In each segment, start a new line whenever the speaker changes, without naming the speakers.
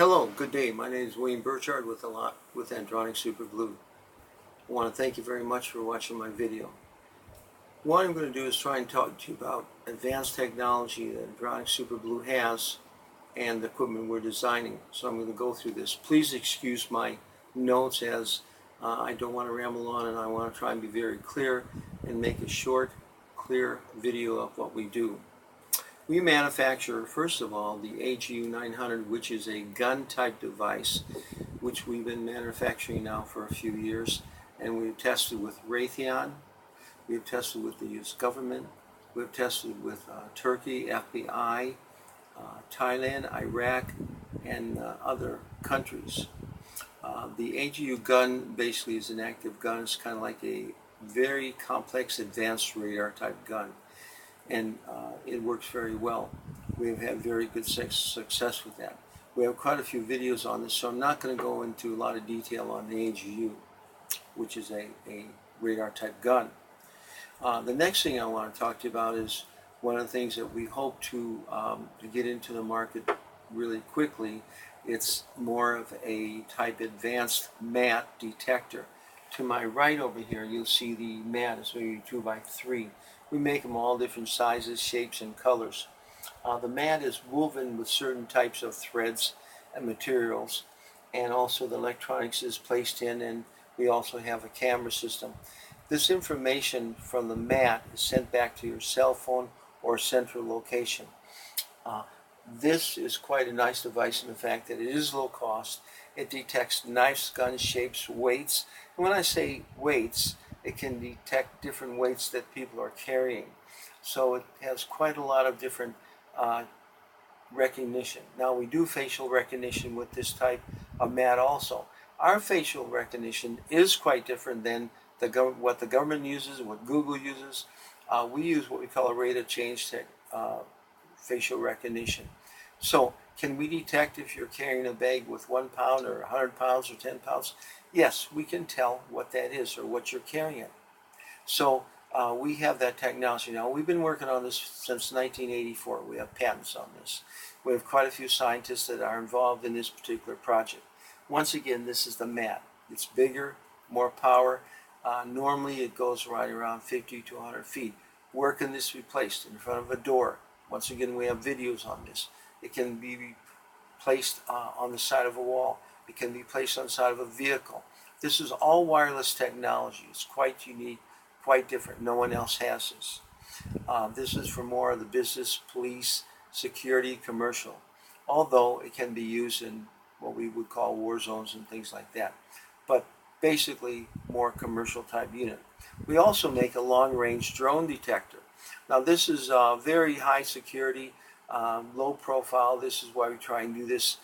Hello, good day. My name is William Birchard with Andronic Super Glue. I want to thank you very much for watching my video. What I'm going to do is try and talk to you about advanced technology that Andronic Super Glue has and the equipment we're designing. So I'm going to go through this. Please excuse my notes as I don't want to ramble on, and I want to try and be very clear and make a short, clear video of what we do. We manufacture, first of all, the AGU 900, which is a gun-type device, which we've been manufacturing now for a few years, and we've tested with Raytheon, we've tested with the U.S. government, we've tested with Turkey, FBI, Thailand, Iraq, and other countries. The AGU gun basically is an active gun. It's kind of like a very complex advanced radar type gun. And it works very well. We have had very good success with that. We have quite a few videos on this, so I'm not going to go into a lot of detail on the AGU, which is a radar type gun. The next thing I want to talk to you about is one of the things that we hope to get into the market really quickly. It's more of a type advanced matte detector. To my right over here, you'll see the mat is maybe 2x3. We make them all different sizes, shapes, and colors. The mat is woven with certain types of threads and materials, and also the electronics is placed in, and we also have a camera system. This information from the mat is sent back to your cell phone or central location. This is quite a nice device in the fact that it is low cost. It detects knives, guns, shapes, weights. And when I say weights, it can detect different weights that people are carrying. So it has quite a lot of different recognition. Now we do facial recognition with this type of mat also. Our facial recognition is quite different than what the government uses and what Google uses. We use what we call a rate of change facial recognition. So can we detect if you're carrying a bag with 1 pound or 100 pounds or 10 pounds? Yes, we can tell what that is or what you're carrying. So we have that technology now. We've been working on this since 1984. We have patents on this. We have quite a few scientists that are involved in this particular project. Once again, this is the mat. It's bigger, more power. Normally it goes right around 50 to 100 feet. Where can this be placed? In front of a door. Once again, we have videos on this. It can be placed on the side of a wall. It can be placed on the side of a vehicle. This is all wireless technology. It's quite unique, quite different. No one else has this. This is for more of the business, police, security, commercial, although it can be used in what we would call war zones and things like that. But basically, more commercial type unit. We also make a long-range drone detector. Now this is very high security, low profile. This is why we try and do this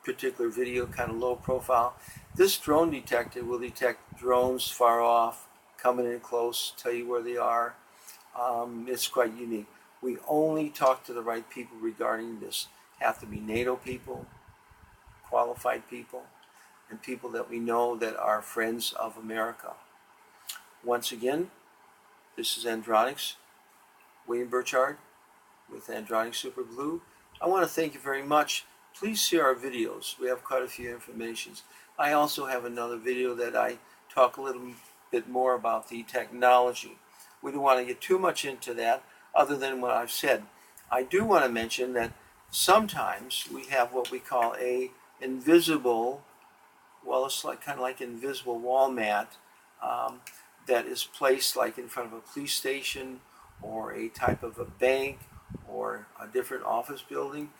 particular video, kind of low profile. This drone detector will detect drones far off, coming in close, tell you where they are. It's quite unique. We only talk to the right people regarding this. Have to be NATO people, qualified people, and people that we know that are friends of America. Once again, this is Andronics, William Birchard with Andronic Super Glue. I want to thank you very much. Please see our videos. We have quite a few informations. I also have another video that I talk a little bit more about the technology. We don't want to get too much into that other than what I've said. I do want to mention that sometimes we have what we call a invisible, well, it's like kind of like invisible wall mat that is placed like in front of a police station or a type of a bank or a different office building,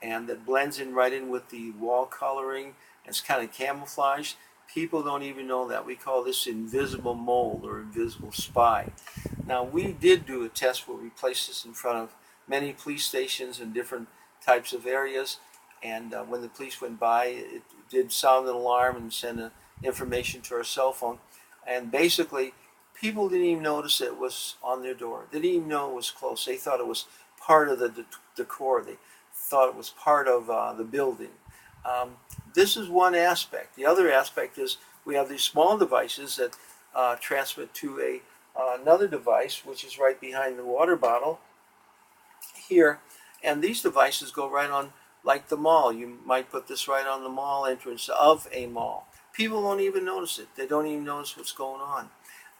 and that blends in right in with the wall coloring. It's kind of camouflaged. People don't even know that. We call this invisible mole or invisible spy. Now we did do a test where we placed this in front of many police stations and different types of areas, and when the police went by, it did sound an alarm and send information to our cell phone, and basically people didn't even notice it was on their door. They didn't even know it was close. They thought it was part of the decor. They thought it was part of the building. This is one aspect. The other aspect is we have these small devices that transmit to another device, which is right behind the water bottle here, and these devices go right on Like the mall, you might put this right on the mall entrance of a mall. People won't even notice it. They don't even notice what's going on.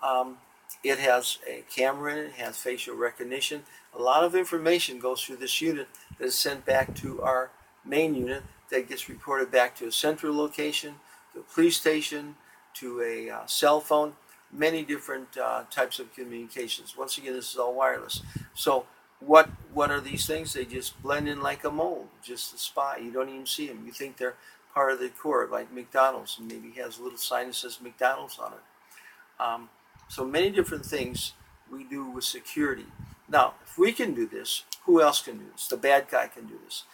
Um, it has a camera in it. It has facial recognition. A lot of information goes through this unit that is sent back to our main unit that gets reported back to a central location, to a police station, to a cell phone, many different types of communications. Once again, this is all wireless. So what are these things? They just blend in like a mold, just a spot. You don't even see them. You think they're part of the decor, like McDonald's, and maybe has a little sign that says McDonald's on it. So many different things we do with security. Now, if we can do this, who else can do this? The bad guy can do this.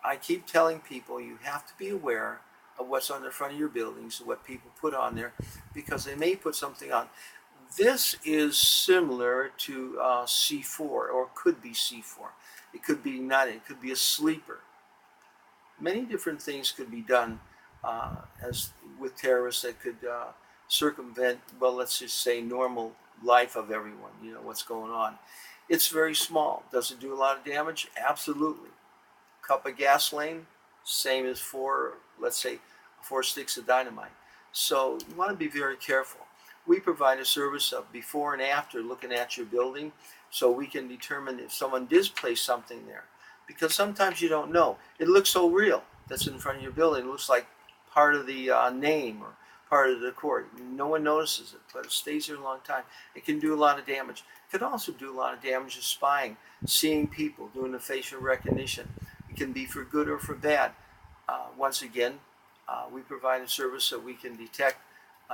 I keep telling people you have to be aware of what's on the front of your buildings, what people put on there, because they may put something on. This is similar to C4, or could be C4. It could be ignited. It could be a sleeper. Many different things could be done as with terrorists that could circumvent, well, let's just say normal life of everyone, what's going on. It's very small. Does it do a lot of damage? Absolutely. Cup of gasoline, same as let's say, 4 sticks of dynamite. So you want to be very careful. We provide a service of before and after looking at your building, so we can determine if someone did place something there. Because sometimes you don't know. It looks so real that's in front of your building. It looks like part of the name or part of the decor. No one notices it, but it stays there a long time. It can do a lot of damage. It can also do a lot of damage to spying, seeing people, doing the facial recognition. It can be for good or for bad. Once again, we provide a service so we can detect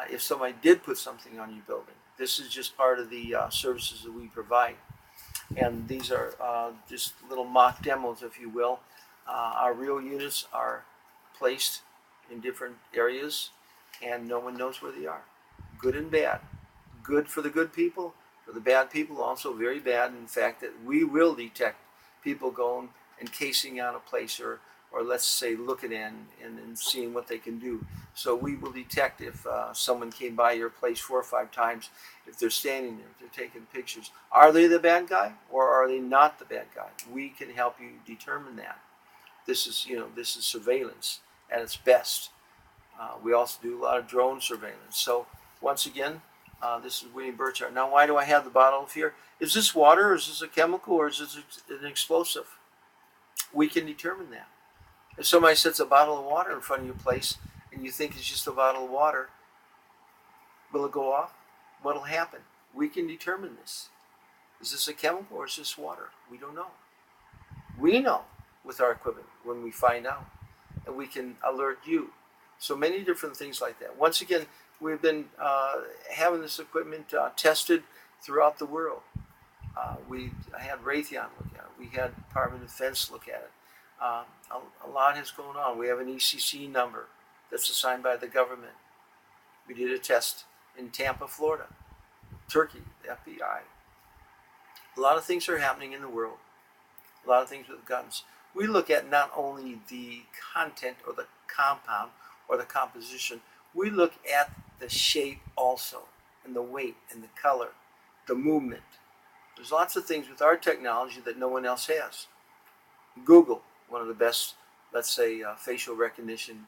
if somebody did put something on your building. This is just part of the services that we provide. And these are just little mock demos, if you will. Our real units are placed in different areas, and no one knows where they are. Good and bad. Good for the good people, for the bad people also very bad. In fact, that we will detect people going and casing out a place, or let's say looking in and seeing what they can do. So we will detect if someone came by your place 4 or 5 times, if they're standing there, if they're taking pictures. Are they the bad guy or are they not the bad guy? We can help you determine that. This is surveillance at its best. We also do a lot of drone surveillance. So once again, this is William Birchard. Now, why do I have the bottle of here? Is this water, or is this a chemical, or is this an explosive? We can determine that. If somebody sets a bottle of water in front of your place and you think it's just a bottle of water, will it go off? What will happen? We can determine this. Is this a chemical or is this water? We don't know. We know with our equipment when we find out, and we can alert you. So many different things like that. Once again, we've been having this equipment tested throughout the world. We had Raytheon look at it. We had Department of Defense look at it. A lot has gone on. We have an ECC number that's assigned by the government. We did a test in Tampa, Florida, Turkey, the FBI. A lot of things are happening in the world. A lot of things with guns. We look at not only the content or the compound or the composition, we look at the shape also, and the weight and the color, the movement. There's lots of things with our technology that no one else has. Google, one of the best, let's say, facial recognition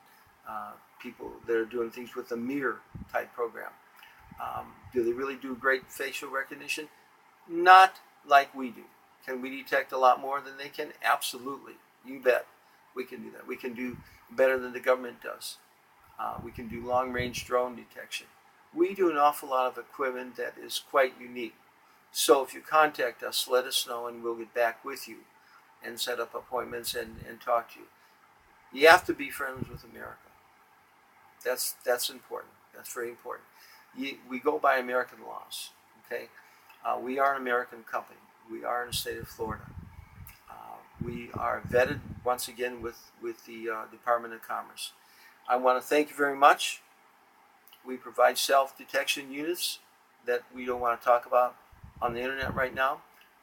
people that are doing things with a mirror type program. Do they really do great facial recognition? Not like we do. Can we detect a lot more than they can? Absolutely. You bet. We can do that. We can do better than the government does. We can do long-range drone detection. We do an awful lot of equipment that is quite unique. So if you contact us, let us know and we'll get back with you and set up appointments and talk to you. You have to be friends with America. That's important. That's very important. We go by American laws. Okay, we are an American company. We are in the state of Florida. We are vetted once again with the Department of Commerce. I want to thank you very much. We provide self-detection units that we don't want to talk about on the internet right now,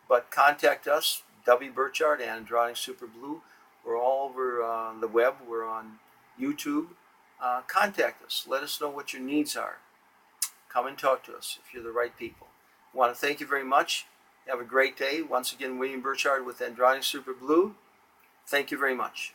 but contact us, W. Birchard and Andronic Super Blue. We're all over the web. We're on YouTube. Contact us. Let us know what your needs are. Come and talk to us if you're the right people. I want to thank you very much. Have a great day. Once again, William Birchard with Andronic Super Blue. Thank you very much.